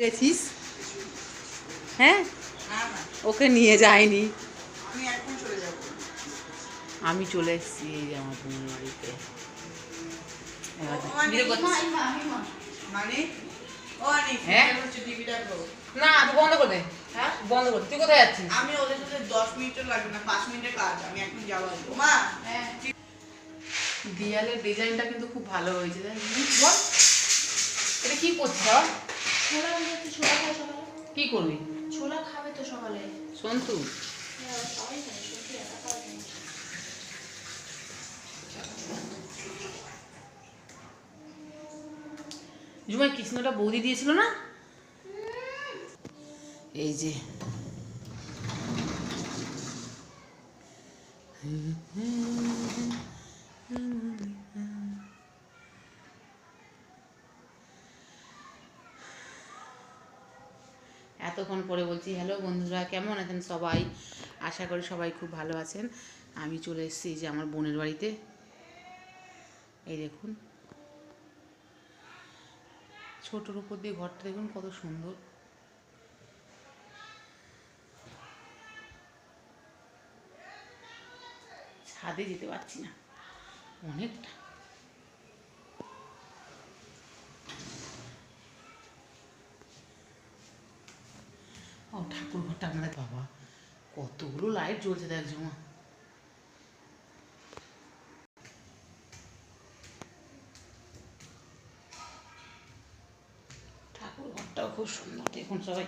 গেছিস? হ্যাঁ, ওকে নিয়ে যায়নি। আমি চলে এসেছি এই যে আমার বোনের বাড়িতে। না বন্ধ করে দে। হ্যাঁ বন্ধ করে। তুই কোথায় যাচ্ছিস? আমি ওদের সাথে 10 মিনিটও লাগবে না, 5 মিনিটের কাজ। আমি এখন যাবো। মা দেয়ালের ডিজাইনটা কিন্তু খুব ভালো হয়েছে। বল এটা কি করছিস? ছোলা হচ্ছে, ছোলা খাবে সকালে। কি করবি? ছোলা খাবে তো সকালে। সন্তু সবাই খাবে, সন্তু একা খাবে। জুমাই কৃষ্ণটা বৌদি দিয়েছিল না? এই যে এতক্ষণ পরে বলছি হ্যালো বন্ধুরা, কেমন আছেন সবাই? আশা করি সবাই খুব ভালো আছেন। আমি চলে এসেছি যে আমার বোনের বাড়িতে। এই দেখুন ছোটোর উপর দিয়ে ঘরটা দেখুন কত সুন্দর। ছাদে যেতে পারছি না, অনেকটা। ও ঠাকুর ঘরটা আপনাদের বাবা কতগুলো লাইট জ্বলছে দেখ জমা। ঠাকুর ঘরটাও খুব সুন্দর দেখুন সবাই।